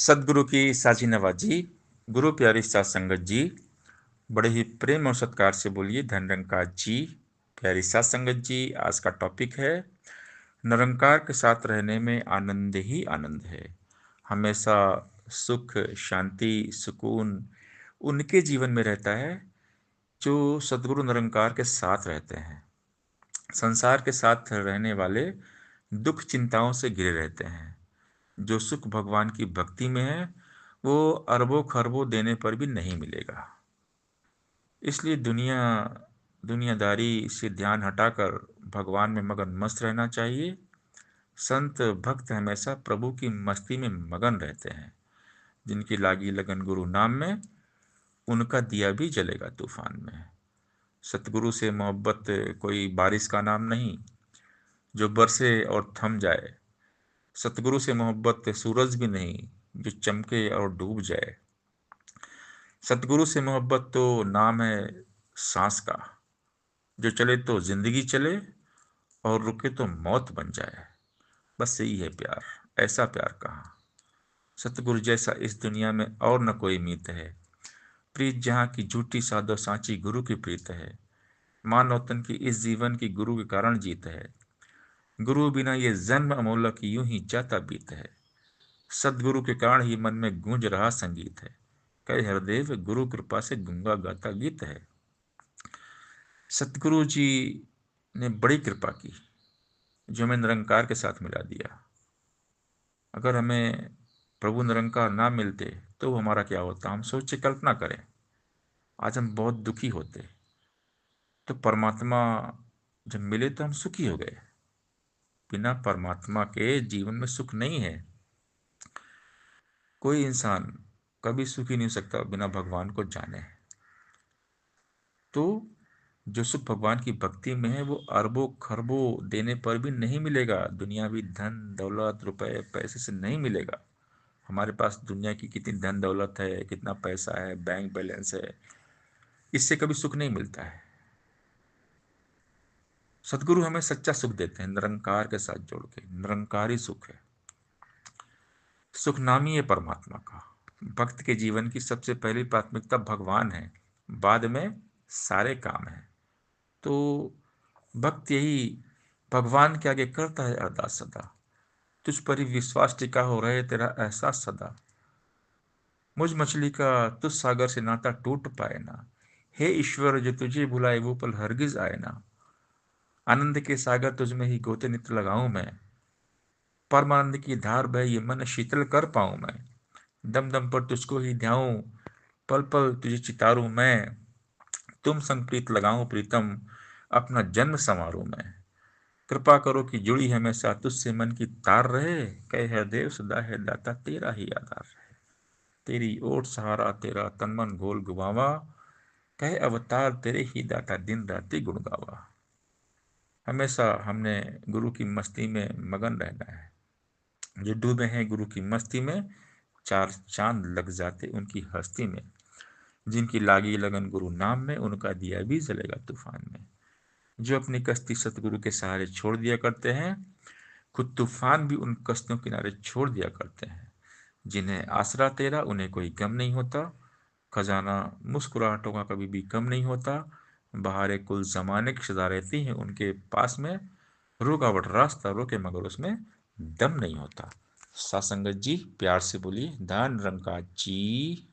सदगुरु की साजी नवाजी। गुरु प्यारी सात संगत जी, बड़े ही प्रेम और सत्कार से बोलिए धन निरंकार जी। प्यारी सात संगत जी, आज का टॉपिक है निरंकार के साथ रहने में आनंद ही आनंद है। हमेशा सुख, शांति, सुकून उनके जीवन में रहता है जो सदगुरु निरंकार के साथ रहते हैं। संसार के साथ रहने वाले दुख चिंताओं से घिरे रहते हैं। जो सुख भगवान की भक्ति में है वो अरबों खरबों देने पर भी नहीं मिलेगा। इसलिए दुनियादारी से ध्यान हटाकर भगवान में मगन मस्त रहना चाहिए। संत भक्त हमेशा प्रभु की मस्ती में मगन रहते हैं। जिनकी लागी लगन गुरु नाम में, उनका दिया भी जलेगा तूफान में। सतगुरु से मोहब्बत कोई बारिश का नाम नहीं जो बरसे और थम जाए। सतगुरु से मोहब्बत सूरज भी नहीं जो चमके और डूब जाए। सतगुरु से मोहब्बत तो नाम है सांस का, जो चले तो जिंदगी चले और रुके तो मौत बन जाए। बस यही है प्यार, ऐसा प्यार कहाँ। सतगुरु जैसा इस दुनिया में और न कोई मीत है। प्रीत जहाँ की झूठी साधो सांची गुरु की प्रीत है। मानव तन की इस जीवन की गुरु के कारण जीत है। गुरु बिना ये जन्म अमोलक यूं ही जाता बीत है। सदगुरु के कारण ही मन में गूंज रहा संगीत है। कहे हरदेव गुरु कृपा से गूंगा गाता गीत है। सतगुरु जी ने बड़ी कृपा की जो हमें निरंकार के साथ मिला दिया। अगर हमें प्रभु निरंकार ना मिलते तो वो हमारा क्या होता, हम सोच कल्पना करें। आज हम बहुत दुखी होते, तो परमात्मा जब मिले तो हम सुखी हो गए। बिना परमात्मा के जीवन में सुख नहीं है। कोई इंसान कभी सुखी नहीं हो सकता बिना भगवान को जाने। तो जो सुख भगवान की भक्ति में है वो अरबों खरबों देने पर भी नहीं मिलेगा। दुनियावी धन दौलत रुपए पैसे से नहीं मिलेगा। हमारे पास दुनिया की कितनी धन दौलत है, कितना पैसा है, बैंक बैलेंस है, इससे कभी सुख नहीं मिलता है। सदगुरु हमें सच्चा सुख देते हैं निरंकार के साथ जोड़ के। निरंकारी सुख है, सुख नाम ही है परमात्मा का। भक्त के जीवन की सबसे पहली प्राथमिकता भगवान है, बाद में सारे काम है। तो भक्त यही भगवान के आगे करता है अरदास सदा। तुझ पर ही विश्वास टिका हो रहे तेरा एहसास सदा। मुझ मछली का तुझ सागर से नाता टूट पाए ना। हे ईश्वर जो तुझे भुलाए वो पल हरगिज आए ना। आनंद के सागर तुझ में ही गोते नित्य लगाऊं मैं। परमानंद की धार बह ये मन शीतल कर पाऊं मैं। दम दम पर तुझको ही ध्याऊं, पल पल तुझे चितारूं मैं। तुम संग प्रीत लगाऊं प्रीतम, अपना जन्म संवारूं मैं। कृपा करो कि जुड़ी हमेशा तुझसे मन की तार रहे। कहे है देव सदा है दाता तेरा ही आधार रहे। तेरी ओट सहारा तेरा तन मन घोल गुबावा। कहे अवतार तेरे ही दाता दिन राति गुण गावा। हमेशा हमने गुरु की मस्ती में मगन रहना है। जो डूबे हैं गुरु की मस्ती में, चार चांद लग जाते उनकी हस्ती में। जिनकी लागी लगन गुरु नाम में, उनका दिया भी जलेगा तूफान में। जो अपनी कश्ती सतगुरु के सहारे छोड़ दिया करते हैं, खुद तूफान भी उन कश्तियों किनारे छोड़ दिया करते हैं। जिन्हें आसरा तेरा उन्हें कोई गम नहीं होता। खजाना मुस्कुराहटों का कभी भी कम नहीं होता। बहारे कुल जमाने की सदा रहती हैं उनके पास में। रुकावट रास्ता रोके मगर उसमें दम नहीं होता। सासंगत जी, प्यार से बोलिए धन निरंकार जी।